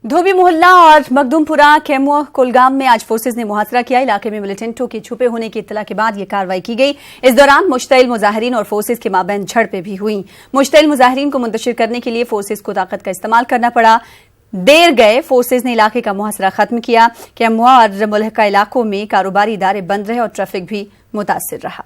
धोबी मोहल्ला और मखदूमपुरा कैमुआ कुलगाम में आज फोर्सेज ने मुहासरा किया। इलाके में मिलिटेंटों के छुपे होने की इत्तला के बाद यह कार्रवाई की गई। इस दौरान मुश्तइल मुजाहिरीन और फोर्सेज के माबैन झड़पें भी हुई। मुश्तइल मुजाहिरीन को मुंतशिर करने के लिए फोर्सेज को ताकत का इस्तेमाल करना पड़ा। देर गए फोर्सेज ने इलाके का मुहासरा खत्म किया। कैमुआ और मुल्हका इलाकों में कारोबारी इदारे बंद रहे और ट्रैफिक भी मुतासिर रहा।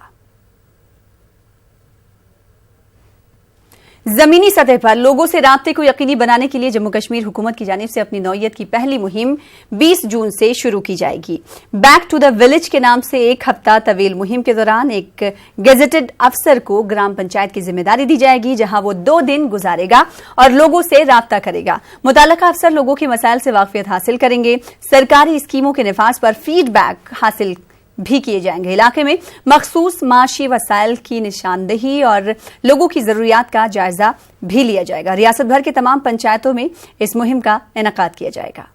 जमीनी सतह पर लोगों से राब्ते को यकीनी बनाने के लिए जम्मू कश्मीर हुकूमत की जानिब से अपनी नौयत की पहली मुहिम 20 जून से शुरू की जाएगी। बैक टू द विलेज के नाम से एक हफ्ता तवील मुहिम के दौरान एक गेजेटेड अफसर को ग्राम पंचायत की जिम्मेदारी दी जाएगी, जहां वो 2 दिन गुजारेगा और लोगों से राब्ता करेगा। मुताल्लिका अफसर लोगों के मसाइल से वाकफियत हासिल करेंगे। सरकारी स्कीमों के निफाज पर फीडबैक हासिल भी किए जाएंगे। इलाके में मखसूस माशी वसाइल की निशानदेही और लोगों की जरूरियात का जायजा भी लिया जाएगा। रियासत भर के तमाम पंचायतों में इस मुहिम का इनेकाद किया जाएगा।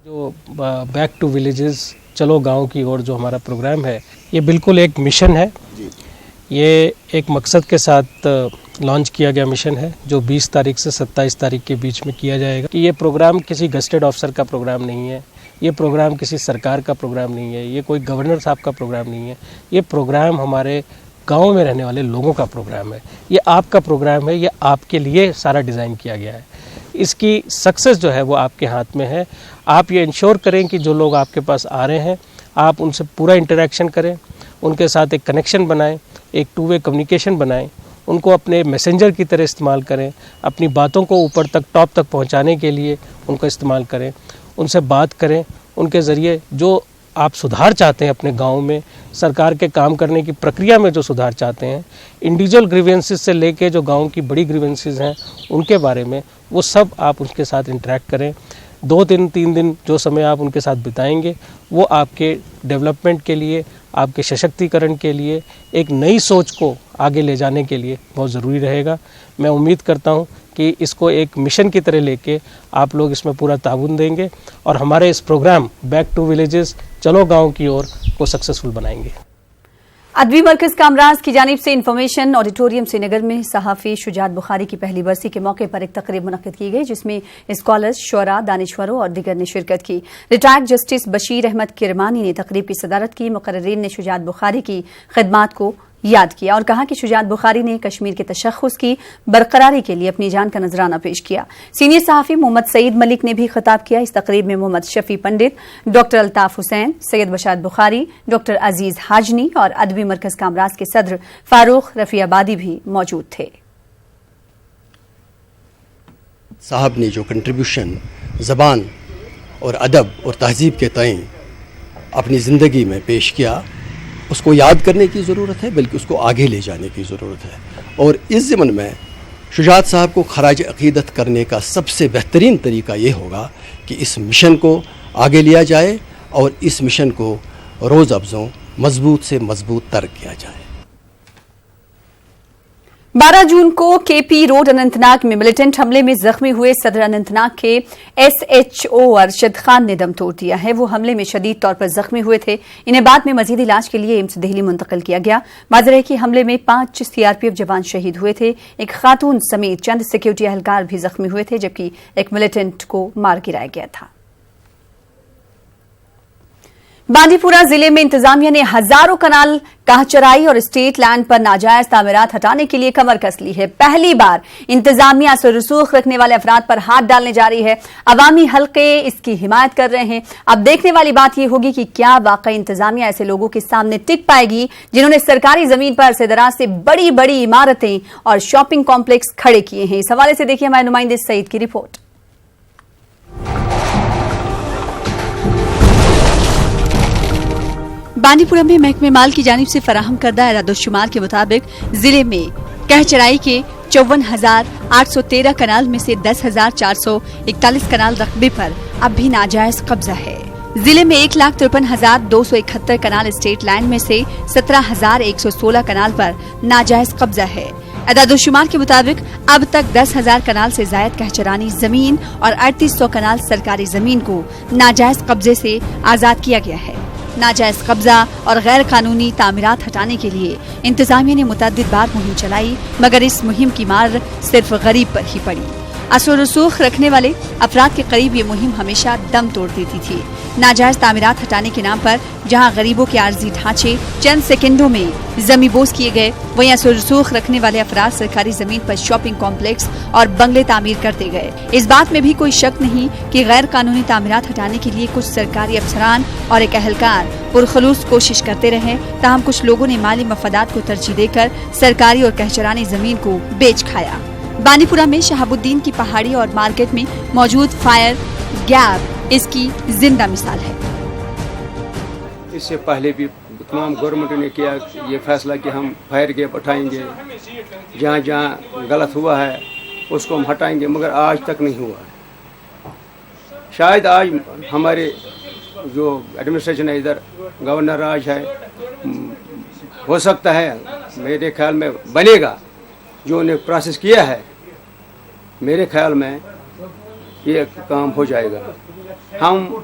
जो बैक टू विलेजेस चलो गांव की ओर जो हमारा प्रोग्राम है, ये बिल्कुल एक मिशन है। ये एक मकसद के साथ लॉन्च किया गया मिशन है, जो 20 तारीख से 27 तारीख के बीच में किया जाएगा। कि ये प्रोग्राम किसी गस्टेड ऑफिसर का प्रोग्राम नहीं है, ये प्रोग्राम किसी सरकार का प्रोग्राम नहीं है, ये कोई गवर्नर साहब का प्रोग्राम नहीं है। ये प्रोग्राम हमारे गाँव में रहने वाले लोगों का प्रोग्राम है। ये आपका प्रोग्राम है, ये आपके लिए सारा डिज़ाइन किया गया है। इसकी सक्सेस जो है वो आपके हाथ में है। आप ये इंश्योर करें कि जो लोग आपके पास आ रहे हैं, आप उनसे पूरा इंटरेक्शन करें, उनके साथ एक कनेक्शन बनाएं, एक 2 वे कम्युनिकेशन बनाएं, उनको अपने मैसेंजर की तरह इस्तेमाल करें, अपनी बातों को ऊपर तक टॉप तक पहुंचाने के लिए उनको इस्तेमाल करें, उनसे बात करें। उनके ज़रिए जो आप सुधार चाहते हैं अपने गांव में, सरकार के काम करने की प्रक्रिया में जो सुधार चाहते हैं, इंडिविजुअल ग्रीवेंसेस से लेके जो गांव की बड़ी ग्रीवेंसेस हैं उनके बारे में, वो सब आप उनके साथ इंटरेक्ट करें। 2 दिन 3 दिन जो समय आप उनके साथ बिताएंगे, वो आपके डेवलपमेंट के लिए, आपके सशक्तिकरण के लिए, एक नई सोच को आगे ले जाने के लिए बहुत ज़रूरी रहेगा। मैं उम्मीद करता हूं कि इसको एक मिशन की तरह लेके आप लोग इसमें पूरा ताउन देंगे और हमारे इस प्रोग्राम बैक टू विलेजेस चलो गांव की ओर को सक्सेसफुल बनाएंगे। अदबी मरकज कामराज की जानिब से इंफॉर्मेशन ऑडिटोरियम श्रीनगर में सहाफ़ी शुजात बुखारी की पहली बरसी के मौके पर एक तकरीब मुनक्किद की गई, जिसमें स्कॉलर्स, शुअरा, दानिश्वरों और दीगर ने शिरकत की। रिटायर्ड जस्टिस बशीर अहमद किरमानी ने तकरीब की सदारत की। मुकर्रिरीन ने शुजात बुखारी की खिदमात को याद किया और कहा कि शुजात बुखारी ने कश्मीर के तशख्खुस की बरकरारी के लिए अपनी जान का नजराना पेश किया। सीनियर सहाफ़ी मोहम्मद सईद मलिक ने भी खिताब किया। इस तकरीब में मोहम्मद शफी पंडित, डॉक्टर अल्ताफ हुसैन, सैयद बशाद बुखारी, डॉक्टर अजीज हाजनी और अदबी मरकज कामराज के सदर फारूक रफियाबादी भी मौजूद थे। साहब ने जो कंट्रीब्यूशन ज़बान और अदब और तहजीब के तय अपनी ज़िंदगी में पेश किया, उसको याद करने की ज़रूरत है, बल्कि उसको आगे ले जाने की ज़रूरत है। और इस ज़मन में शुजात साहब को खराज अक़ीदत करने का सबसे बेहतरीन तरीका ये होगा कि इस मिशन को आगे लिया जाए और इस मिशन को रोज़ अफ़ज़ों मजबूत से मजबूत तर किया जाए। 12 जून को केपी रोड अनंतनाग में मिलिटेंट हमले में जख्मी हुए सदर अनंतनाग के SHO अरशद खान ने दम तोड़ दिया है। वो हमले में शदीद तौर पर जख्मी हुए थे। इन्हें बाद में मजीद इलाज के लिए एम्स दिल्ली मुंतकिल किया गया। वाज़ेह है कि हमले में 5 CRPF जवान शहीद हुए थे। एक खातून समेत चंद सिक्योरिटी एहलकार भी जख्मी हुए थे, जबकि एक मिलिटेंट को मार गिराया गया था। बांदीपुरा जिले में इंतजामिया ने हजारों कनाल, काहचराई और स्टेट लैंड पर नाजायज तामीरात हटाने के लिए कमर कस ली है। पहली बार इंतजामिया से रसूख रखने वाले अफराद पर हाथ डालने जा रही है। अवामी हल्के इसकी हिमायत कर रहे हैं। अब देखने वाली बात यह होगी कि क्या वाकई इंतजामिया ऐसे लोगों के सामने टिक पाएगी जिन्होंने सरकारी जमीन पर अरसे दराज से बड़ी बड़ी इमारतें और शॉपिंग कॉम्प्लेक्स खड़े किए हैं। इस हवाले से देखिए हमारे नुमाइंदे सईद की रिपोर्ट। बांदीपुरा में महकमे माल की जानिब से फराहम करदा एरादोशुमार के मुताबिक जिले में कहचराई के 54,813 कनाल में से 10,441 कनाल रकबे पर अब भी नाजायज कब्जा है। जिले में 1,53,271 कनाल स्टेट लैंड में से 17,116 कनाल पर नाजायज कब्जा है। एदादोशुमार के मुताबिक अब तक 10,000 कनाल से जायद कहचरानी जमीन और 3,800 कनाल सरकारी जमीन को नाजायज कब्जे से आजाद किया गया है। नाजायज कब्जा और गैर कानूनी तामीरात हटाने के लिए इंतजामिया ने मुतअद्दिद बार मुहिम चलाई, मगर इस मुहिम की मार सिर्फ गरीब पर ही पड़ी। असर रसूख रखने वाले अफराद के करीब ये मुहिम हमेशा दम तोड़ देती थी। नाजायज तामीरात हटाने के नाम पर जहां गरीबों के आर्जी ढांचे चंद सेकंडों में जमीबोज किए गए, वहीं असर रसूख रखने वाले अफराद सरकारी जमीन पर शॉपिंग कॉम्प्लेक्स और बंगले तामीर करते गए। इस बात में भी कोई शक नहीं कि गैर कानूनी तामीरात हटाने के लिए कुछ सरकारी अफसरान और एक अहलकार पुरखलूस कोशिश करते रहे, ताहम कुछ लोगों ने माली मफादात को तरजीह देकर सरकारी और कहचरानी जमीन को बेच खाया। बानीपुरा में शहाबुद्दीन की पहाड़ी और मार्केट में मौजूद फायर गैप इसकी जिंदा मिसाल है। इससे पहले भी तमाम गवर्नमेंट ने किया ये फैसला कि हम फायर गैप उठाएंगे, जहाँ जहाँ गलत हुआ है उसको हम हटाएंगे, मगर आज तक नहीं हुआ है। शायद आज हमारे जो एडमिनिस्ट्रेशन है इधर, गवर्नर राज है, हो सकता है मेरे ख्याल में बनेगा, जो उन्हें प्रोसेस किया है मेरे ख्याल में ये काम हो जाएगा। हम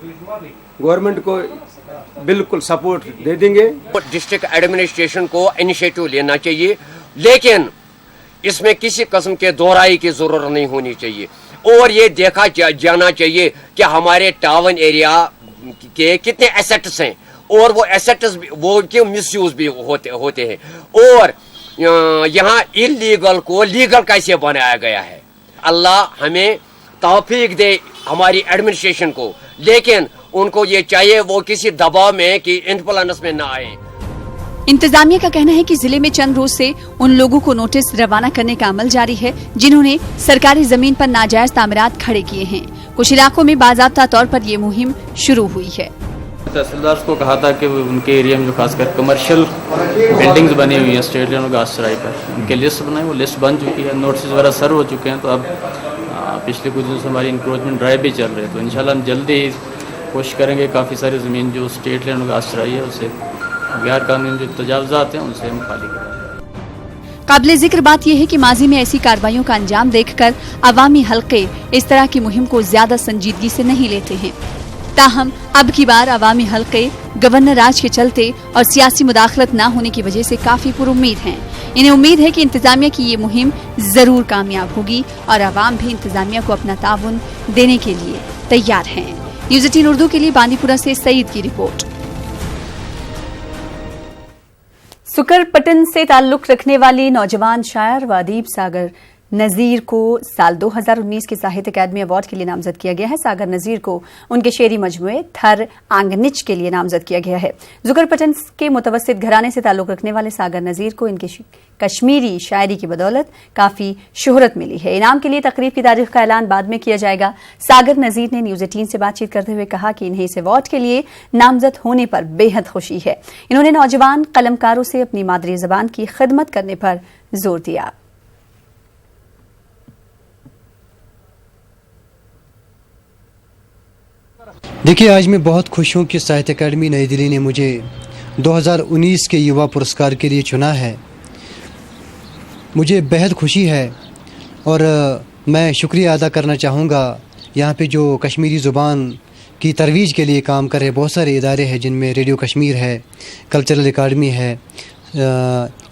गवर्नमेंट को बिल्कुल सपोर्ट दे देंगे। डिस्ट्रिक्ट एडमिनिस्ट्रेशन को इनिशिएटिव लेना चाहिए, लेकिन इसमें किसी किस्म के दोहराई की जरूरत नहीं होनी चाहिए और ये देखा जाना चाहिए कि हमारे टाउन एरिया के कितने एसेट्स हैं और वो एसेट्स वो के मिसयूज भी होते हैं और यहाँ इलीगल को लीगल कैसे बनाया गया है। अल्लाह हमें तौफीक दे हमारी एडमिनिस्ट्रेशन को, लेकिन उनको ये चाहिए वो किसी दबाव में कि इन्फ्लुएंस में ना आए। इंतजामिया का कहना है कि जिले में चंद रोज से उन लोगों को नोटिस रवाना करने का अमल जारी है जिन्होंने सरकारी जमीन पर नाजायज तामीरात खड़े किए हैं। कुछ इलाकों में बाज़ाब्ता तौर पर ये मुहिम शुरू हुई है। तहसीलदार को कहा था कि उनके एरिया में जो खासकर कमर्शियल बिल्डिंग्स बनी हुई हैं स्टेट लैंड और घास चराई पर, उनकी लिस्ट बनाई, वो लिस्ट बन चुकी है, नोटिस वगैरह सर्व हो चुके हैं। तो अब पिछले कुछ दिनों से हमारी इंक्रोचमेंट ड्राइव भी चल रही है, तो इंशाल्लाह हम जल्दी ही कोशिश करेंगे काफ़ी सारी ज़मीन जो स्टेट लैंड और घास चराई है उसे गैर कानूनी जो तजावज़ात हैं उनसे हम खाली करेंगे। काबिले जिक्र बात यह है कि माजी में ऐसी कार्रवाइयों का अंजाम देखकर अवामी हल्के इस तरह की मुहिम को ज्यादा संजीदगी से नहीं लेते हैं। ताहम अब की बार अवामी हल्के गवर्नर राज के चलते और सियासी मुदाखलत न होने की वजह से काफी पुरुम्मीद हैं। इन्हें उम्मीद है कि इंतजामिया की ये मुहिम जरूर कामयाब होगी और अवाम भी इंतजामिया को अपना ताउन देने के लिए तैयार हैं। न्यूज़ 18 उर्दू के लिए बांदीपुरा से सईद की रिपोर्ट। सुकरपटन से ताल्लुक रखने वाली नौजवान शायर व अदीब सागर नजीर को साल 2019 के साहित्य अकादमी अवार्ड के लिए नामजद किया गया है। सागर नजीर को उनके शेरी मजमुए थर आंगनिच के लिए नामजद किया गया है। जुकरपटन के मुतवस्सित घराने से ताल्लुक रखने वाले सागर नजीर को इनकी कश्मीरी शायरी की बदौलत काफी शोहरत मिली है। इनाम के लिए तकरीब की तारीख का ऐलान बाद में किया जाएगा। सागर नजीर ने न्यूज़ 18 से बातचीत करते हुए कहा कि इन्हें इस अवार्ड के लिए नामजद होने पर बेहद खुशी है। इन्होंने नौजवान कलमकारों से अपनी मादरी जबान की खिदमत करने पर जोर दिया। देखिए, आज मैं बहुत खुश हूँ कि साहित्य अकादमी नई दिल्ली ने मुझे 2019 के युवा पुरस्कार के लिए चुना है। मुझे बेहद खुशी है और मैं शुक्रिया अदा करना चाहूँगा यहाँ पे जो कश्मीरी ज़ुबान की तरवीज के लिए काम कर रहे बहुत सारे इदारे हैं, जिनमें रेडियो कश्मीर है, कल्चरल अकादमी है,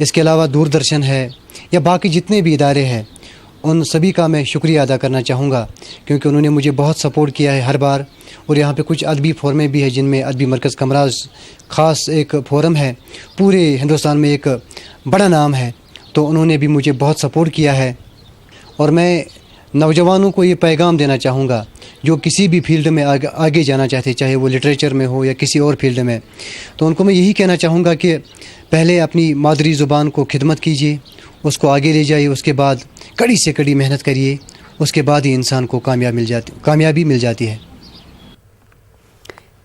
इसके अलावा दूरदर्शन है या बाकी जितने भी इदारे हैं, उन सभी का मैं शुक्रिया अदा करना चाहूँगा क्योंकि उन्होंने मुझे बहुत सपोर्ट किया है हर बार। और यहाँ पे कुछ अदबी फोरमें भी है जिनमें अदबी मरकज़ कमराज ख़ास एक फोरम है, पूरे हिंदुस्तान में एक बड़ा नाम है, तो उन्होंने भी मुझे बहुत सपोर्ट किया है। और मैं नौजवानों को ये पैगाम देना चाहूँगा जो किसी भी फील्ड में आगे जाना चाहते, चाहे वो लिटरेचर में हो या किसी और फील्ड में, तो उनको मैं यही कहना चाहूँगा कि पहले अपनी मादरी ज़ुबान को खिदमत कीजिए, उसको आगे ले जाइए, उसके बाद कड़ी से कड़ी मेहनत करिए, उसके बाद ही इंसान को कामयाबी मिल जाती है।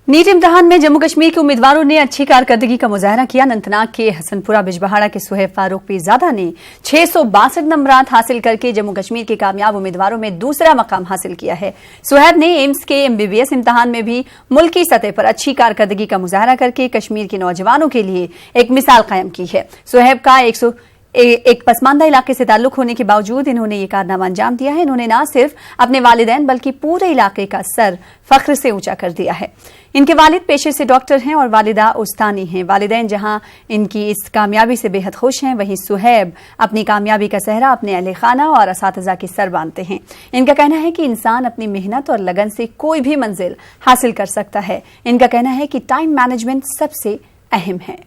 नीट इम्तिहान में जम्मू कश्मीर के उम्मीदवारों ने अच्छी कारकर्दगी का मुजाहरा किया। अनंतनाग के हसनपुरा बिजबहाड़ा के सुहेब फारूक पीरजादा ने 662 नंबरात हासिल करके जम्मू कश्मीर के कामयाब उम्मीदवारों में दूसरा मकाम हासिल किया है। सुहेब ने एम्स के MBBS इम्तिहान में भी मुल्की सतह पर अच्छी कारकर्दगी का मुजाहरा करके कश्मीर के नौजवानों के लिए एक मिसाल कायम की है। सुहेब का एक पसमानदा इलाके से ताल्लुक होने के बावजूद इन्होंने ये कारनामा अंजाम दिया है। इन्होंने न सिर्फ अपने वालिदैन बल्कि पूरे इलाके का सर फख्र से ऊंचा कर दिया है। इनके वालिद पेशे से डॉक्टर हैं और वालिदा उस्तानी हैं। वालिदैन जहां इनकी इस कामयाबी से बेहद खुश हैं, वहीं सुहैब अपनी कामयाबी का सहरा अपने अहले खाना और असातिज़ा के सर बांधते हैं। इनका कहना है कि इंसान अपनी मेहनत और लगन से कोई भी मंजिल हासिल कर सकता है। इनका कहना है कि टाइम मैनेजमेंट सबसे अहम है।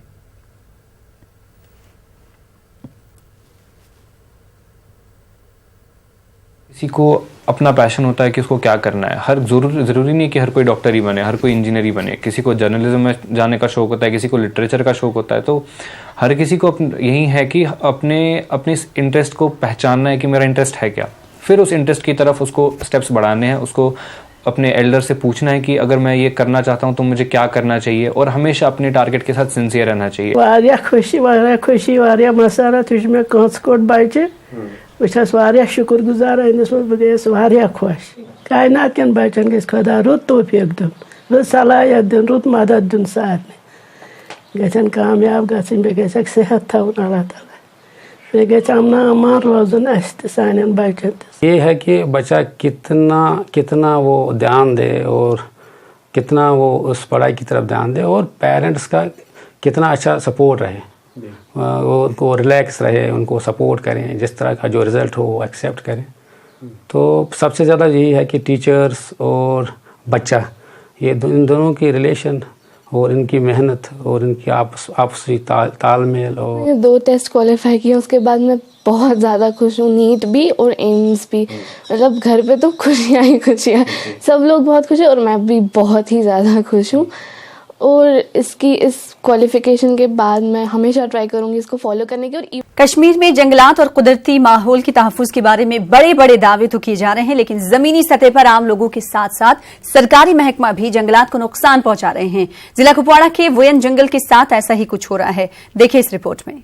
किसी को अपना पैशन होता है कि उसको क्या करना है। हर ज़रूरी नहीं कि हर कोई डॉक्टर ही बने, हर कोई इंजीनियर ही बने। किसी को जर्नलिज्म में जाने का शौक़ होता है, किसी को लिटरेचर का शौक़ होता है। तो हर किसी को यही है कि अपने इस इंटरेस्ट को पहचानना है कि मेरा इंटरेस्ट है क्या, फिर उस इंटरेस्ट की तरफ उसको स्टेप्स बढ़ाने हैं। उसको अपने एल्डर से पूछना है कि अगर मैं ये करना चाहता हूँ तो मुझे क्या करना चाहिए, और हमेशा अपने टारगेट के साथ सिंसियर रहना चाहिए। वारिया खुशी वारिया मसरत मे कोट बच्चे बह शुक्र गुजार अनिस मज बह खुश। कायनात कन बच्चन गि खुदा रुत तौफीक दिन, रुत सलाहियत दिन, रुत मदद दिन, सारे गन कामयाब गन बे गक सेहत थवन अल्लाह ताला, बे गक अमना अमान रोजन सान बच्चन। ये है कि बच्चा कितना वो ध्यान दे और कितना वो उस पढ़ाई की तरफ ध्यान दे, और पेरेंट्स का कितना अच्छा सपोर्ट रहे, वो उनको रिलैक्स रहे, उनको सपोर्ट करें, जिस तरह का जो रिज़ल्ट हो वो एक्सेप्ट करें। तो सबसे ज़्यादा यही है कि टीचर्स और बच्चा, ये इन दोनों की रिलेशन और इनकी मेहनत और इनकी आपसी तालमेल। और 2 टेस्ट क्वालिफाई किया, उसके बाद मैं बहुत ज़्यादा खुश हूँ, नीट भी और एम्स भी। मतलब घर पे तो खुशियाँ ही खुशियाँ, सब लोग बहुत खुश हैं और मैं भी बहुत ही ज़्यादा खुश हूँ। और इस क्वालिफिकेशन के बाद मैं हमेशा ट्राई करूंगी इसको फॉलो करने की। और कश्मीर में जंगलात और कुदरती माहौल की तहफ़्फ़ुज़ के बारे में बड़े बड़े दावे तो किए जा रहे हैं, लेकिन जमीनी सतह पर आम लोगों के साथ साथ सरकारी महकमा भी जंगलात को नुकसान पहुंचा रहे हैं। जिला कुपवाड़ा के वोयन जंगल के साथ ऐसा ही कुछ हो रहा है, देखिए इस रिपोर्ट में।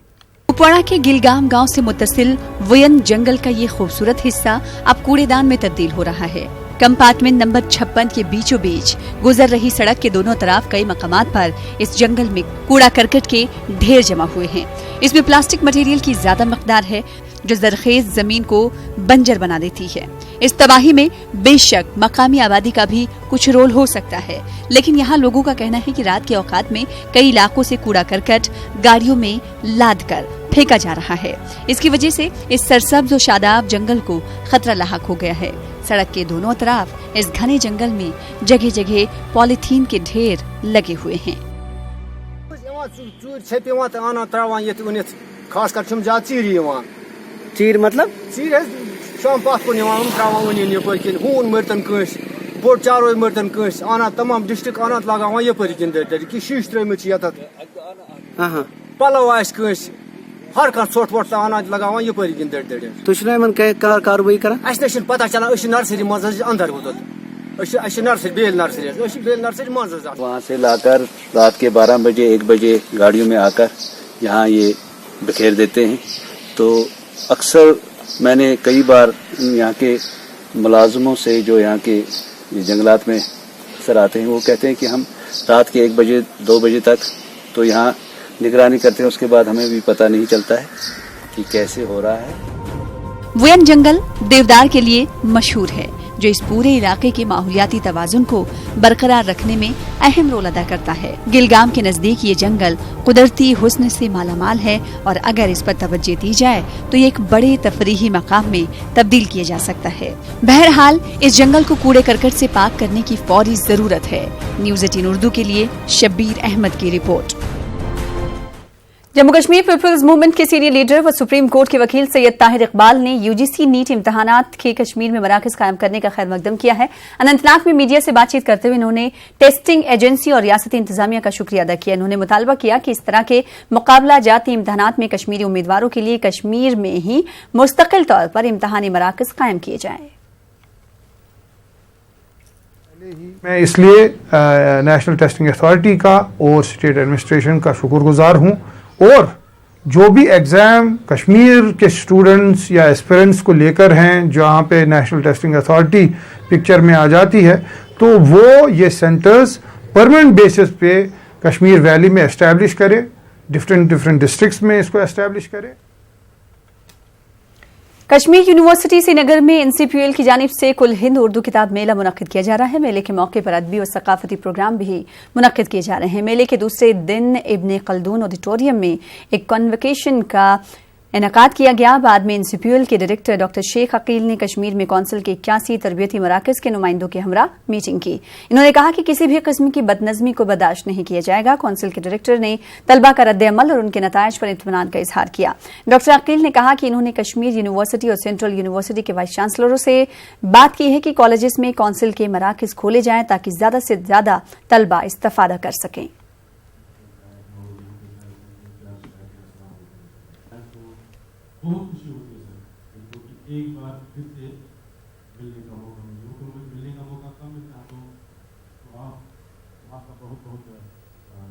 कुपवाड़ा के गिलगाम गांव से मुत्तसिल वोयन जंगल का ये खूबसूरत हिस्सा अब कूड़ेदान में तब्दील हो रहा है। कंपार्टमेंट नंबर 56 के बीचों बीच गुजर रही सड़क के दोनों तरफ कई मकामात पर इस जंगल में कूड़ा करकट के ढेर जमा हुए हैं। इसमें प्लास्टिक मटेरियल की ज्यादा मकदार है जो जरखेज जमीन को बंजर बना देती है। इस तबाही में बेशक मकामी आबादी का भी कुछ रोल हो सकता है, लेकिन यहाँ लोगों का कहना है कि रात के औकात में कई इलाकों से कूड़ा करकट गाड़ियों में लाद कर फेंका जा रहा है। इसकी वजह से इस सरसब्ज और शादाब जंगल को खतरा लाहक हो गया है। सड़क के दोनों तरफ इस घने जंगल में जगह जगह पॉलीथीन के ढेर लगे हुए हैं। चीर मतलब चीर शाम पात हून मरतन कस बोट चारो मरतन कस आना तमाम डिस्ट्रिक्ट आना लगावान यपर किन कि शीश त्रिमित पलव आस हर कह ोट वोट आना लगावान यपर किन तुम कार्रवाई कर पता चलान नर्सरी मज अंदर वोत नर्सरी बेल नर्सरी मज वहाँ से लाकर रात के 12 बजे 1 बजे गाड़ियों में आकर यहाँ ये बिखेर देते हैं। तो अक्सर मैंने कई बार यहाँ के मुलाजमों से जो यहाँ के जंगलात में अक्सर आते हैं, वो कहते हैं कि हम रात के 1 बजे 2 बजे तक तो यहाँ निगरानी करते हैं, उसके बाद हमें भी पता नहीं चलता है कि कैसे हो रहा है। वोयन जंगल देवदार के लिए मशहूर है, जो इस पूरे इलाके के माहौलियाती तवाजुन को बरकरार रखने में अहम रोल अदा करता है। गिलगाम के नजदीक ये जंगल कुदरती हुस्न से मालामाल है और अगर इस पर तवज्जो दी जाए तो ये एक बड़े तफरीही मकाम में तब्दील किया जा सकता है। बहरहाल इस जंगल को कूड़े करकट से पाक करने की फौरी जरूरत है। न्यूज़ 18 उर्दू के लिए शब्बीर अहमद की report. Jammu Kashmir people's movement के सीनियर लीडर व सुप्रीम कोर्ट के वकील सैयद ताहिर इकबाल ने यूजीसी नीट इम्तहानात के कश्मीर में मराकज कायम करने का खैर मकदम किया है। अनंतनाग में मीडिया से बातचीत करते हुए इन्होंने टेस्टिंग एजेंसी और रियासती इंतजामिया का शुक्रिया अदा किया। इन्होंने मुतालबा किया कि इस तरह के मुकाबला जाती इम्तहानात में कश्मीरी उम्मीदवारों के लिए कश्मीर में ही मुस्तकिल तौर पर इम्तहानी मराकज कायम किए जाएं। मैं इसलिए नेशनल टेस्टिंग अथॉरिटी का और स्टेट एडमिनिस्ट्रेशन का शुक्रगुजार हूँ, और जो भी एग्ज़ाम कश्मीर के स्टूडेंट्स या एस्पिरेंट्स को लेकर हैं जहाँ पे नेशनल टेस्टिंग अथॉरिटी पिक्चर में आ जाती है, तो वो ये सेंटर्स परमानेंट बेसिस पे कश्मीर वैली में एस्टैब्लिश करे, डिफरेंट डिस्ट्रिक्ट्स में इसको एस्टैब्लिश करे। कश्मीर यूनिवर्सिटी श्रीनगर में एनसीपीएल की जानिब से कुल हिंद उर्दू किताब मेला मुनक्किद किया जा रहा है। मेले के मौके पर अदबी और सकाफती प्रोग्राम भी मुनक्किद किए जा रहे हैं। मेले के दूसरे दिन इब्ने खल्दून ऑडिटोरियम में एक कन्वोकेशन का इनेकाद किया गया। बाद में एनसीपीएल के डायरेक्टर डॉक्टर शेख अकील ने कश्मीर में कौंसिल के 81 तरबियती मराकज के नुमाइंदों के हमरा मीटिंग की। इन्होंने कहा कि किसी भी किस्म की बदनज़मी को बर्दाश्त नहीं किया जाएगा। कौंसिल के डायरेक्टर ने तलबा का रद्द-ए-अमल और उनके नताइज पर इत्मीनान का इजहार किया। डॉक्टर अकील ने कहा कि इन्होंने कश्मीर यूनिवर्सिटी और सेंट्रल यूनिवर्सिटी के वाइस चांसलरों से बात की है कि कॉलेजेस में कौंसिल के मराकज खोले जाएं ताकि ज्यादा से ज्यादा तलबा इस्तेफादा कर सकें। बहुत खुशी होती है सर, क्योंकि एक बार फिर से मिलने का मौका मिला। मिलने का मौका कम मिलता है तो आपका बहुत बहुत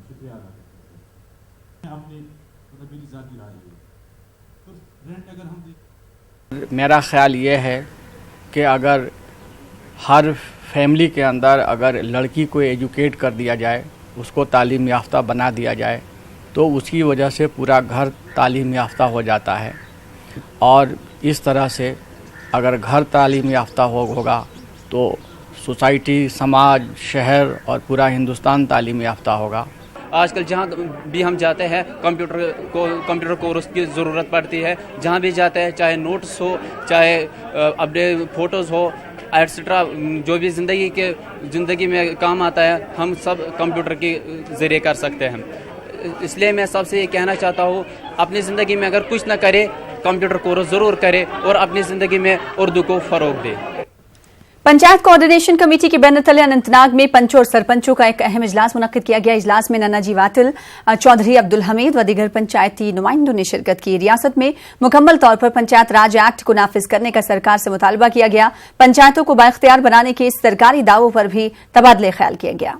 शुक्रिया अदा करते हैं। आपने मतलब मेरी ज़ाती राय है तो रेंट अगर हम मेरा ख्याल ये है कि अगर हर फैमिली के अंदर अगर लड़की को एजुकेट कर दिया जाए, उसको तालीम याफ्ता बना दिया जाए, तो उसकी वजह से पूरा घर तालीम याफ्ता हो जाता है। और इस तरह से अगर घर तालीम याफ्ता होगा तो सोसाइटी, समाज, शहर और पूरा हिंदुस्तान तालीम याफ्ता होगा। आजकल जहाँ भी हम जाते हैं कंप्यूटर कोर्स की ज़रूरत पड़ती है। जहाँ भी जाते हैं, चाहे नोट्स हो, चाहे अपडेट फ़ोटोज़ हो, एट्सेट्रा, जो भी ज़िंदगी में काम आता है, हम सब कंप्यूटर के ज़रिए कर सकते हैं। इसलिए मैं सबसे ये कहना चाहता हूँ, अपनी ज़िंदगी में अगर कुछ ना करे, कंप्यूटर कोर्स ज़रूर करे और अपनी ज़िंदगी में उर्दू को फ़रोग दे। पंचायत कोऑर्डिनेशन कमेटी के बैनर तले अनंतनाग में पंचों और सरपंचों का एक अहम इजलास मुनक्किद किया गया। इजलास में नन्नाजी वातिल, चौधरी अब्दुल हमीद व दीगर पंचायती नुमाइंदों ने शिरकत की। रियासत में मुकम्मल तौर पर पंचायत राज एक्ट को नाफिज करने का सरकार से मुतालबा किया गया। पंचायतों को बाइख्तियार बनाने के सरकारी दावों पर भी तबादले ख्याल किया गया।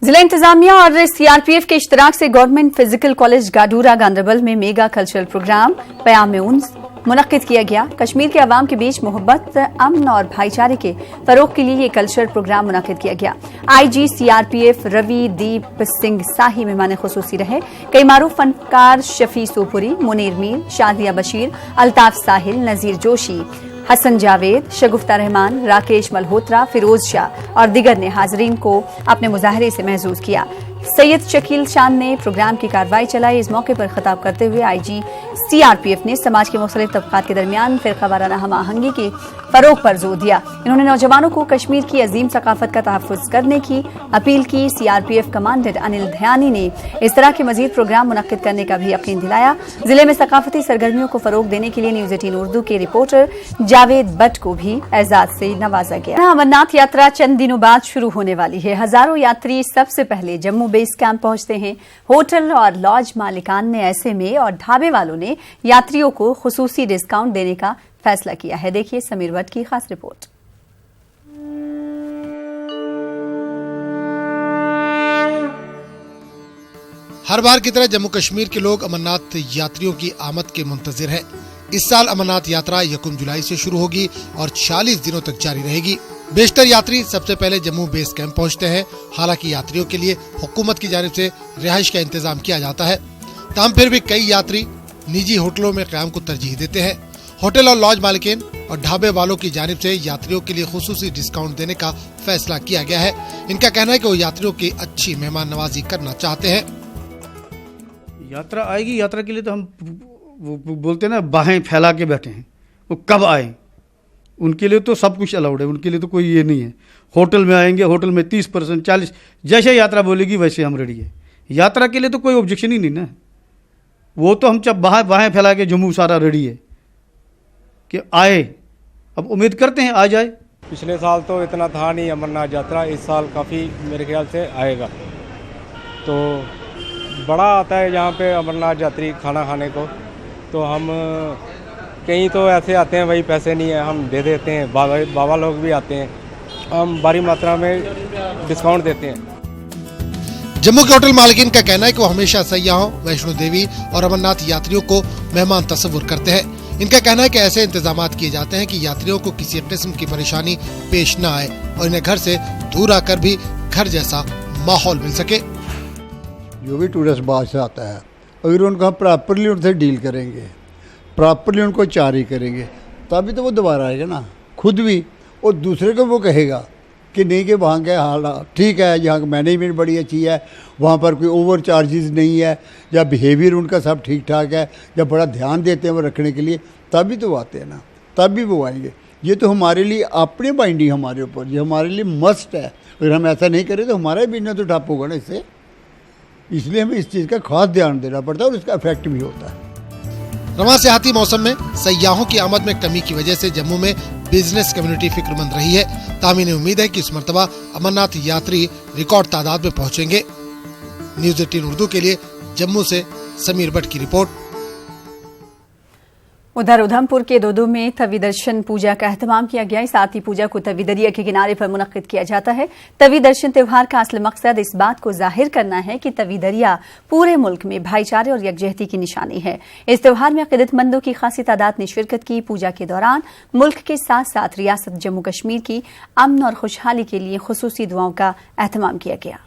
जिला इंतजामिया और सीआरपीएफ के इश्तराक से गवर्नमेंट फिजिकल कॉलेज गाडूरा गांधरबल में मेगा कल्चरल प्रोग्राम पयाम उन्स मुनक्किद किया गया। कश्मीर के अवाम के बीच मोहब्बत, अमन और भाईचारे के फरोग के लिए ये कल्चरल प्रोग्राम मुनक्किद किया गया। आईजी सीआरपीएफ रवि दीप सिंह शाही मेहमान खुसूसी रहे। कई मारूफ फनकार शफी सोपुरी, मुनीर मीर, शादिया बशीर, अल्ताफ साहिल, नजीर जोशी, हसन जावेद, शगुफ्ता रहमान, राकेश मल्होत्रा, फिरोज शाह और दिगर ने हाजरीन को अपने मुजाहरे से महजूज किया। सैयद शकील शान ने प्रोग्राम की कार्रवाई चलाई। इस मौके पर खिताब करते हुए आईजी सीआरपीएफ ने समाज के मुख्तलिफ तबकात के दरमियान फिरका वाराना हम आहंगी के फरोग पर जोर दिया। इन्होंने नौजवानों को कश्मीर की अजीम सकाफत का तहफ़्फ़ुज़ करने की अपील की। सीआरपीएफ कमांडेंट अनिल ध्यानी ने इस तरह के मजीद प्रोग्राम मुनक्किद करने का भी यकीन दिलाया। जिले में सकाफती सरगर्मियों को फरोग देने के लिए न्यूज़ 18 उर्दू के रिपोर्टर जावेद भट्ट को भी एजाज से नवाजा गया। अमरनाथ यात्रा चंद दिनों बाद शुरू होने वाली है। हजारों यात्री सबसे पहले जम्मू बेस कैंप पहुंचते हैं। होटल और लॉज मालिकान ने ऐसे में और ढाबे वालों ने यात्रियों को खुसूसी डिस्काउंट देने का फैसला किया है। देखिए समीर भट्ट की खास रिपोर्ट। हर बार की तरह जम्मू कश्मीर के लोग अमरनाथ यात्रियों की आमद के मुंतजिर है। इस साल अमरनाथ यात्रा 1 जुलाई से शुरू होगी और 40 दिनों तक जारी रहेगी। बेशतर यात्री सबसे पहले जम्मू बेस कैंप पहुंचते हैं। हालांकि यात्रियों के लिए हुकूमत की जानिब से रिहाइश का इंतजाम किया जाता है, ताहम फिर भी कई यात्री निजी होटलों में क़याम को तरजीह देते हैं। होटल और लॉज मालिकीन और ढाबे वालों की जानिब से यात्रियों के लिए खुसूसी डिस्काउंट देने का फैसला किया गया है। इनका कहना है कि वो यात्रियों की अच्छी मेहमान नवाजी करना चाहते हैं। यात्रा आएगी, यात्रा के लिए तो हम वो बोलते हैं ना, बाहें फैला के बैठे हैं। वो कब आए, उनके लिए तो सब कुछ अलाउड है, उनके लिए तो कोई ये नहीं है। होटल में आएंगे, होटल में 30%, 40%, जैसे यात्रा बोलेगी वैसे हम रेडी है। यात्रा के लिए तो कोई ऑब्जेक्शन ही नहीं ना। वो तो हम जब बाहें फैला के जम्मू सारा रेडी है कि आए। अब उम्मीद करते हैं आ जाए। पिछले साल तो इतना था नहीं अमरनाथ यात्रा, इस साल काफ़ी मेरे ख्याल से आएगा। तो बड़ा आता है यहाँ पे अमरनाथ यात्री खाना खाने को। तो हम कहीं तो ऐसे आते हैं, वही पैसे नहीं है, हम दे देते हैं। बाबा लोग भी आते हैं, हम भारी मात्रा में डिस्काउंट देते हैं। जम्मू के होटल मालिकीन का कहना है कि वो हमेशा सयाहों, वैष्णो देवी और अमरनाथ यात्रियों को मेहमान तस्वुर करते हैं। इनका कहना है कि ऐसे इंतजाम किए जाते हैं कि यात्रियों को किसी किस्म की परेशानी पेश न आए और इन्हें घर से दूर आकर भी घर जैसा माहौल मिल सके। जो भी टूरिस्ट बाहर से आता है, अगर उनको हम प्रॉपरली उनसे डील करेंगे, प्रॉपरली उनको चारी करेंगे, तभी तो वो दोबारा आएगा ना, खुद भी और दूसरे को वो कहेगा कि नहीं कि वहाँ के हाल ठीक है, यहाँ का मैनेजमेंट बड़ी अच्छी है, वहाँ पर कोई ओवर चार्जेस नहीं है, या बिहेवियर उनका सब ठीक ठाक है, या बड़ा ध्यान देते हैं वो रखने के लिए, तभी तो आते हैं ना, तभी वो आएंगे। ये तो हमारे लिए अपने बाइंडिंग हमारे ऊपर, ये हमारे लिए मस्ट है। अगर हम ऐसा नहीं करें तो हमारा बिजनेस तो ठप होगा ना इससे, इसलिए हमें इस चीज़ का खास ध्यान देना पड़ता है और इसका इफेक्ट भी होता है। रवां सियाहती मौसम में सयाहों की आमद में कमी की वजह से जम्मू में बिजनेस कम्युनिटी फिक्रमंद रही है। ताहम इन्हें उम्मीद है कि इस मर्तबा अमरनाथ यात्री रिकॉर्ड तादाद में पहुंचेंगे। न्यूज़ 18 उर्दू के लिए जम्मू से समीर भट्ट की रिपोर्ट। उधर उधमपुर के दोदो में तवी दर्शन पूजा का एहतमाम किया गया। इस आरती पूजा को तवी दरिया के किनारे पर मुनक्किद किया जाता है। तवी दर्शन त्योहार का असल मकसद इस बात को जाहिर करना है कि तवी दरिया पूरे मुल्क में भाईचारे और यकजहती की निशानी है। इस त्योहार में अकीदतमंदों की खासी तादाद ने शिरकत की। पूजा के दौरान मुल्क के साथ साथ रियासत जम्मू कश्मीर की अमन और खुशहाली के लिए खुसूसी दुआओं का एहतमाम किया गया।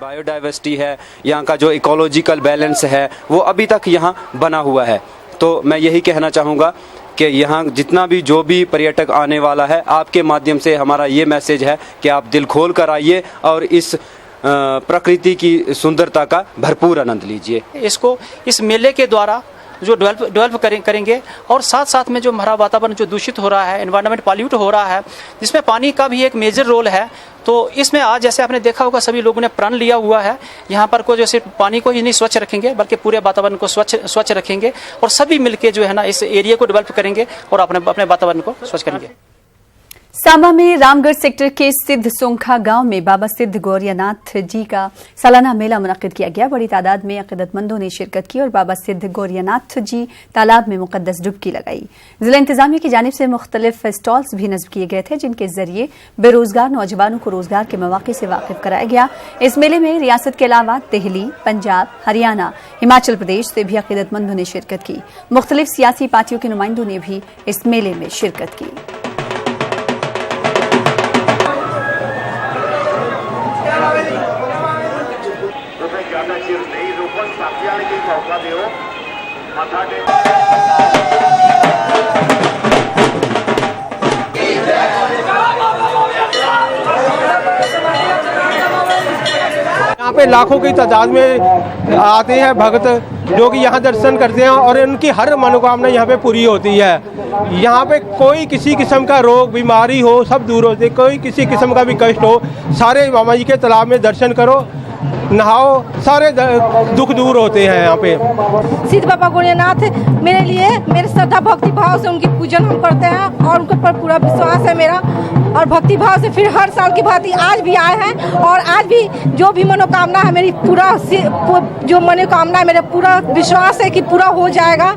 बायोडाइवर्सिटी है, यहाँ का जो इकोलॉजिकल बैलेंस है वो अभी तक यहाँ बना हुआ है। तो मैं यही कहना चाहूँगा कि यहाँ जितना भी जो भी पर्यटक आने वाला है, आपके माध्यम से हमारा ये मैसेज है कि आप दिल खोल कर आइए और इस प्रकृति की सुंदरता का भरपूर आनंद लीजिए। इसको इस मेले के द्वारा जो डेवलप करेंगे और साथ साथ में जो हमारा वातावरण जो दूषित हो रहा है, एनवायरनमेंट पॉल्यूट हो रहा है, जिसमें पानी का भी एक मेजर रोल है। तो इसमें आज जैसे आपने देखा होगा सभी लोगों ने प्रण लिया हुआ है, यहाँ पर को जो सिर्फ पानी को ही नहीं स्वच्छ रखेंगे बल्कि पूरे वातावरण को स्वच्छ रखेंगे और सभी मिलके जो है ना इस एरिया को डेवलप करेंगे और अपने वातावरण को स्वच्छ करेंगे। सांबा में रामगढ़ सेक्टर के सिद्ध सोंखा गांव में बाबा सिद्ध गौरियानाथ जी का सालाना मेला मुनक्किद किया गया। बड़ी तादाद में अकीदतमंदों ने शिरकत की और बाबा सिद्ध गौरियानाथ जी तालाब में मुकद्दस डुबकी लगाई। जिला इंतजामिया की जानिब से मुख्तलिफ स्टॉल्स भी नस्ब किए गए थे, जिनके जरिए बेरोजगार नौजवानों को रोजगार के मौके से वाकिफ कराया गया। इस मेले में रियासत के अलावा दिल्ली, पंजाब, हरियाणा, हिमाचल प्रदेश से भी अकीदतमंदों ने शिरकत की। मुख्तलिफ सियासी पार्टियों के नुमाइंदों ने भी इस मेले में शिरकत की। यहाँ पे लाखों की तादाद में आते हैं भक्त जो कि यहाँ दर्शन करते हैं और उनकी हर मनोकामना यहाँ पे पूरी होती है। यहाँ पे कोई किसी किस्म का रोग बीमारी हो सब दूर होते, कोई किसी किस्म का भी कष्ट हो, सारे मामा जी के तालाब में दर्शन करो, नहाओ, सारे दुख दूर होते हैं। यहाँ पे सिद्ध बाबा गौरियानाथ मेरे लिए मेरे श्रद्धा भक्ति भाव से उनकी पूजन हम करते हैं और उनके पर पूरा विश्वास है मेरा और भक्ति भाव से फिर हर साल की भांति आज भी आए हैं और आज भी जो भी मनोकामना है मेरी पूरा जो मनोकामना है मेरा पूरा विश्वास है कि पूरा हो जाएगा।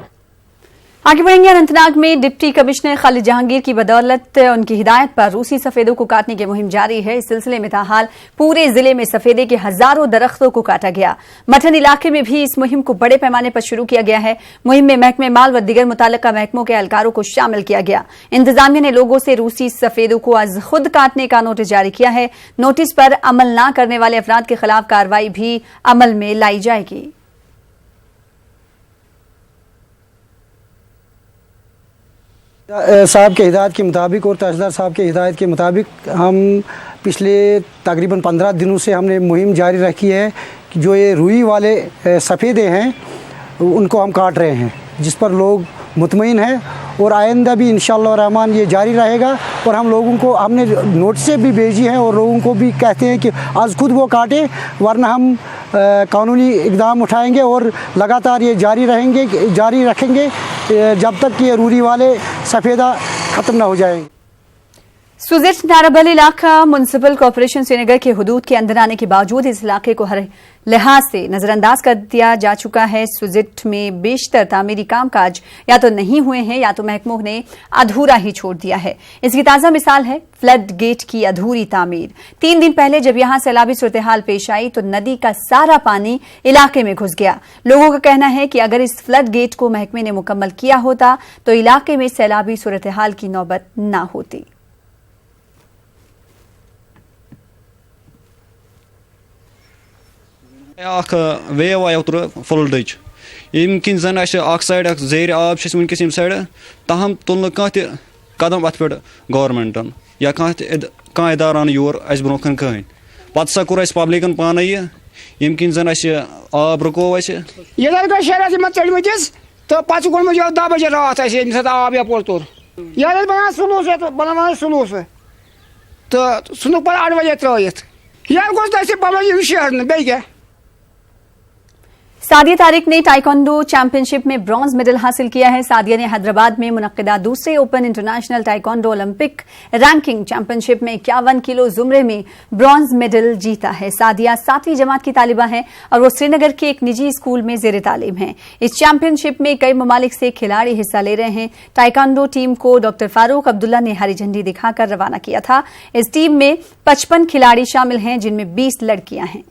आगे बढ़ेंगे। अनंतनाग में डिप्टी कमिश्नर खालिद जहांगीर की बदौलत उनकी हिदायत पर रूसी सफेदों को काटने की मुहिम जारी है। इस सिलसिले में ताहाल पूरे जिले में सफेदे के हजारों दरख्तों को काटा गया। मठन इलाके में भी इस मुहिम को बड़े पैमाने पर शुरू किया गया है। मुहिम में महकमे माल व दीगर मुताल्लिका महकमों के एहलकारों को शामिल किया गया। इंतजामिया ने लोगों से रूसी सफेदों को आज खुद काटने का नोटिस जारी किया है। नोटिस पर अमल न करने वाले अफराद के खिलाफ कार्रवाई भी अमल में लाई जाएगी। साहब के हिदायत के मुताबिक और तहसीलदार साहब के हिदायत के मुताबिक हम पिछले तकरीबन 15 दिनों से हमने मुहिम जारी रखी है कि जो ये रुई वाले सफ़ेदे हैं उनको हम काट रहे हैं, जिस पर लोग मुतमईन हैं और आइंदा भी इंशाअल्लाह रहमान ये जारी रहेगा। और हम लोगों को हमने नोटिस भी भेजी है और लोगों को भी कहते हैं कि आज खुद वो काटे, वरना हम कानूनी इक़दाम उठाएंगे और लगातार ये जारी रखेंगे जब तक ये रूरी वाले सफ़ेदा ख़त्म ना हो जाएंगे। सुजिट नाराबल इलाका म्युनिसिपल कॉर्पोरेशन श्रीनगर के हुदूद के अंदर आने के बावजूद इस इलाके को हर लिहाज से नजरअंदाज कर दिया जा चुका है। सुजिट में बेशतर तामीरी कामकाज या तो नहीं हुए हैं या तो महकमों ने अधूरा ही छोड़ दिया है। इसकी ताजा मिसाल है फ्लड गेट की अधूरी तामीर। 3 दिन पहले जब यहां सैलाबी सूरत-ए-हाल पेश आई तो नदी का सारा पानी इलाके में घुस गया। लोगों का कहना है कि अगर इस फ्लड गेट को महकमे ने मुकम्मल किया होता तो इलाके में सैलाबी सूरत-ए-हाल की नौबत न होती। वेव आयो फ्लडच यम किन जन साइड जेर आब वनकस यम साइड तहम तुल कह कदम अत पे गवर्नमेंटन या कह इदारा योर अस ब्रो कहें पत् सा कोर पब्लिकन पान यम किन जन आब रुको चढ़मस तो पे गोमुत 10 बजे रात आब यपोर तोर बनान सलूस तो सुन पे 8 बजे त्रित यह गोस बल शहर बे क्या। सादिया तारिक ने टाइकोंडो चैंपियनशिप में ब्रॉन्ज मेडल हासिल किया है। सादिया ने हैदराबाद में मुनक्किदा दूसरे open international taekwondo Olympic ranking championship में 51 किलो जुमरे में ब्रॉन्ज मेडल जीता है। सादिया 7वीं जमात की तालिबा है और वो श्रीनगर के एक निजी स्कूल में जेर तालीम है। इस चैंपियनशिप में कई ममालिक से खिलाड़ी हिस्सा ले रहे हैं। टाइकोंडो टीम को डॉक्टर फारूक अब्दुल्ला ने हरी झंडी दिखाकर रवाना किया था। इस टीम में 55 खिलाड़ी शामिल हैं जिनमें 20 लड़कियां हैं।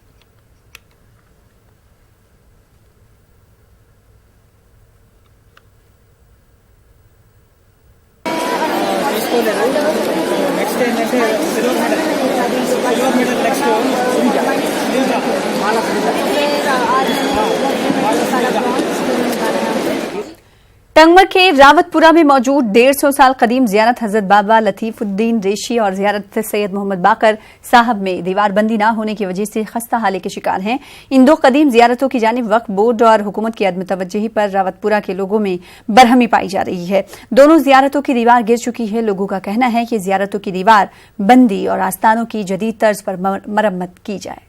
टंगमर के रावतपुरा में मौजूद 150 साल कदीम जियारत हजरत बाबा लतीफुद्दीन रेशी और जियारत सैयद मोहम्मद बाकर साहब में दीवारबंदी न होने की वजह से खस्ता हाली के शिकार हैं। इन 2 कदीम जियारतों की जानिब वक्फ बोर्ड और हुकूमत की अदम तवज्जुही पर रावतपुरा के लोगों में बरहमी पाई जा रही है। दोनों जियारतों की दीवार गिर चुकी है। लोगों का कहना है कि जियारतों की दीवार बंदी और आस्थानों की जदीद तर्ज पर मरम्मत की जाए।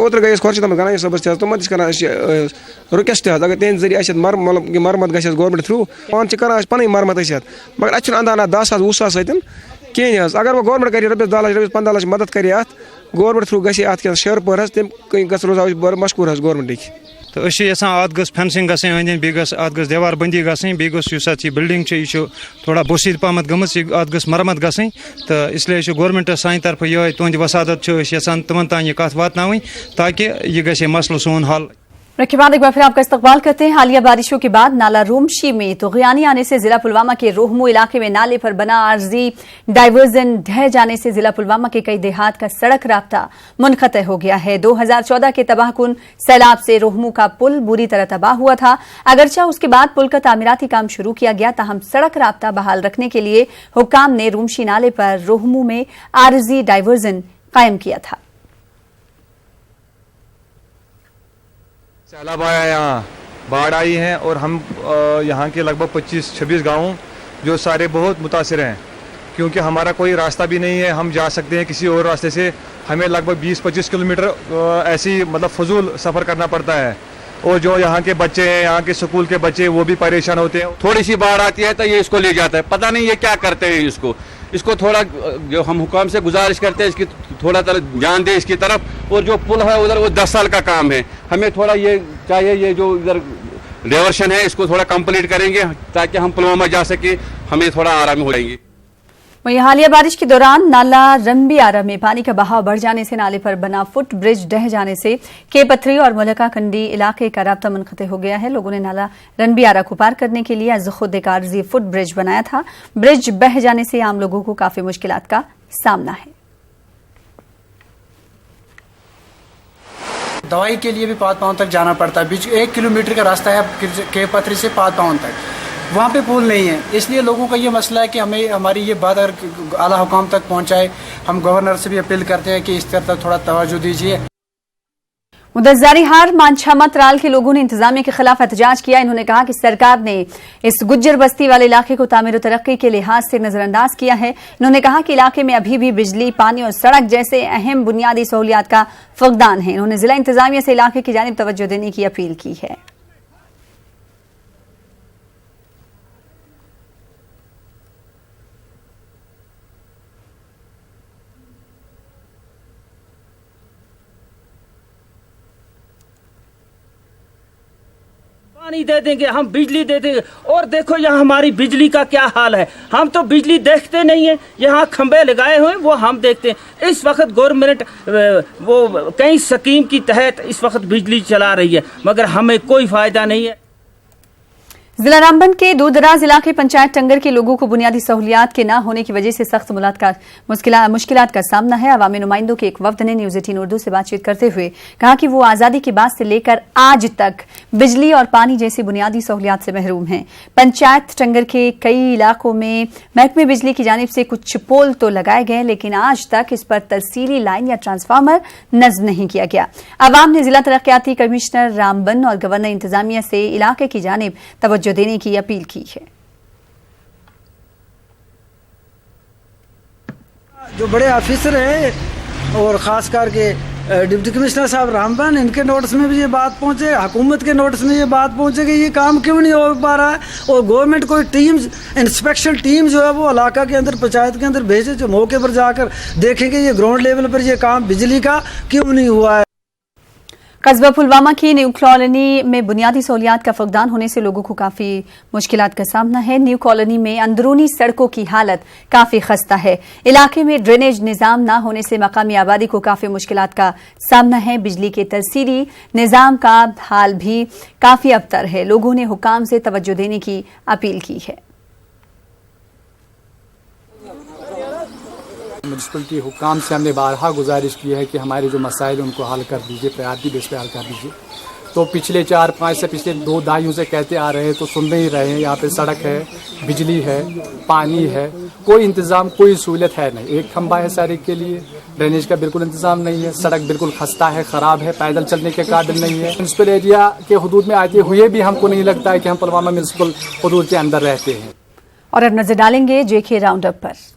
ओतर गए खोर गनाई सबस तुम रिक्वेस्ट अगर तेज जरिए मरम्मत गस गवर्नमेंट थ्रू पान कर पन मरम्मत मगर अत अंदाना 10,000 20,000 सतन कहें अगर वो गवर्नमेंट कर रपस 10 लाख 15 लाख मदद कर गवर्नमेंट थ्रू गह शहर पर तम रोज मशहूर गवर्नमेंट तो अत गस फेंसिंग गई अत गस दीवार बंदी गई बिल्डिंग यह थोड़ा बोसीद पहम गम अत गस मरम्मत गई तो इसलिए गवर्नमेंट सानी तरफ ये तुंद वसादत यहां तमन तान यह कत वात ताकि यह गए मसलो सोन हल। रखिए बाद एक बार फिर आपका इस्तकबाल करते हैं। हालिया बारिशों के बाद नाला रूमशी में तुग़यानी आने से जिला पुलवामा के रोहमू इलाके में नाले पर बना आर्जी डाइवर्जन ढह जाने से जिला पुलवामा के कई देहात का सड़क राब्ता मुनक़ते हो गया है। 2014 के तबाहकुन सैलाब से रोहमू का पुल बुरी तरह तबाह हुआ था। अगरचा उसके बाद पुल का तामीराती काम शुरू किया गया, ताहम सड़क राब्ता बहाल रखने के लिए हुक्काम ने रूमशी नाले पर रोहमू में आर्जी डाइवर्जन कायम किया था। सैलाब आया, यहाँ बाढ़ आई है और हम यहाँ के लगभग 25-26 गाँव जो सारे बहुत मुतासिर हैं, क्योंकि हमारा कोई रास्ता भी नहीं है। हम जा सकते हैं किसी और रास्ते से, हमें लगभग 20-25 किलोमीटर ऐसी मतलब फजूल सफ़र करना पड़ता है। और जो यहाँ के बच्चे हैं, यहाँ के स्कूल के बच्चे, वो भी परेशान होते हैं। थोड़ी सी बाढ़ आती है तो ये इसको ले जाता है, पता नहीं ये क्या करते हैं। इसको थोड़ा जो हम हुकाम से गुजारिश करते हैं इसकी थोड़ा ध्यान दे इसकी तरफ। और जो पुल है उधर वो 10 साल का काम है, हमें थोड़ा ये चाहिए, ये जो इधर डाइवर्शन है इसको थोड़ा कंप्लीट करेंगे ताकि हम पुलवामा जा सके, हमें थोड़ा आराम हो जाएंगे। वहीं हालिया बारिश के दौरान नाला रंबियारा में पानी का बहाव बढ़ जाने से नाले पर बना फुट ब्रिज ढह जाने से के पथरी और मुलका कंडी इलाके का राब्ता मुनक़ते हो गया है। लोगों ने नाला रंबियारा को पार करने के लिए आज खुद एक आर्जी फुट ब्रिज बनाया था। ब्रिज बह जाने से आम लोगों को काफी मुश्किलात का सामना है। दवाई के लिए भी पात पाँव तक जाना पड़ता है। बीच 1 किलोमीटर का रास्ता है के पथरी से पात पाँव तक, वहाँ पे पुल नहीं है। इसलिए लोगों का ये मसला है कि हमें हमारी ये बात अगर आला हुकाम तक पहुँचाए। हम गवर्नर से भी अपील करते हैं कि इस तरफ थोड़ा तवज्जो दीजिए। उधर जारीहार मानछामा त्राल के लोगों ने इंतजामिया के खिलाफ एहतजाज किया। इन्होंने कहा कि सरकार ने इस गुज्जर बस्ती वाले इलाके को तामीर तरक्की के लिहाज से नजरअंदाज किया है। इन्होंने कहा कि इलाके में अभी भी बिजली, पानी और सड़क जैसे अहम बुनियादी सहूलियात का फकदान है। उन्होंने जिला इंतजामिया से इलाके की जानिब तवज्जो देने की अपील की है। पानी दे देंगे, हम बिजली दे देंगे। और देखो यहाँ हमारी बिजली का क्या हाल है, हम तो बिजली देखते नहीं है। यहाँ खंबे लगाए हुए वो हम देखते हैं। इस वक्त गवर्नमेंट वो कई स्कीम की तहत इस वक्त बिजली चला रही है, मगर हमें कोई फायदा नहीं है। जिला रामबन के दूरदराज इलाके पंचायत टंगर के लोगों को बुनियादी सहूलियात के न होने की वजह से सख्त मुश्किलात का सामना है। अवामी नुमाइंदों के एक वफ्द ने न्यूज 18 उर्दू से बातचीत करते हुए कहा कि वो आजादी के बाद से लेकर आज तक बिजली और पानी जैसी बुनियादी सहूलियात से महरूम हैं। पंचायत टंगर के कई इलाकों में महकमे बिजली की जानिब से कुछ पोल तो लगाए गए, लेकिन आज तक इस पर तरसीली लाइन या ट्रांसफार्मर नस्ब नहीं किया गया। अवाम ने जिला तरक्याती कमिश्नर रामबन और गवर्नर इंतजामिया से इलाके की जानिब तवज्जो देने की अपील की है। जो बड़े ऑफिसर हैं और खास करके डिप्टी कमिश्नर साहब रामबन, इनके नोटिस में भी ये बात पहुंचे, हुकूमत के नोटिस में ये बात पहुंचे कि ये काम क्यों नहीं हो पा रहा है। और गवर्नमेंट कोई टीम, इंस्पेक्शन टीम जो है वो इलाका के अंदर, पंचायत के अंदर भेजे, जो मौके पर जाकर देखेंगे ये ग्राउंड लेवल पर ये काम बिजली का क्यों नहीं हुआ है। कस्बा पुलवामा की न्यू कॉलोनी में बुनियादी सहूलियात का फकदान होने से लोगों को काफी मुश्किलात का सामना है। न्यू कॉलोनी में अंदरूनी सड़कों की हालत काफी खस्ता है। इलाके में ड्रेनेज निजाम न होने से मकामी आबादी को काफी मुश्किलात का सामना है। बिजली के तरसीली निजाम का हाल भी काफी अबतर है। लोगों ने हुकाम से तवज्जो देने की अपील की है। म्यूनसिपलिटी हुकाम से हमने बारहा गुजारिश की है कि हमारे जो मसाइल उनको हल कर दीजिए, प्रायोरिटी बेस पे हल कर दीजिए। तो पिछले 4-5 से पिछले 2 दहाइयों से कहते आ रहे हैं, तो सुन नहीं रहे हैं। यहाँ पे सड़क है, बिजली है, पानी है, कोई इंतज़ाम, कोई सहूलियत है नहीं। एक खंबा है सड़क के लिए, ड्रेनेज का बिल्कुल इंतजाम नहीं है, सड़क बिल्कुल खस्ता है, ख़राब है, पैदल चलने के काबिल नहीं है। म्यूनसिपल एरिया के हुदूद में आते हुए भी हमको नहीं लगता है कि हम पुलवामा म्यूनसिपल हुदूद के अंदर रहते हैं। और अब नजर डालेंगे जेके राउंड अप पर।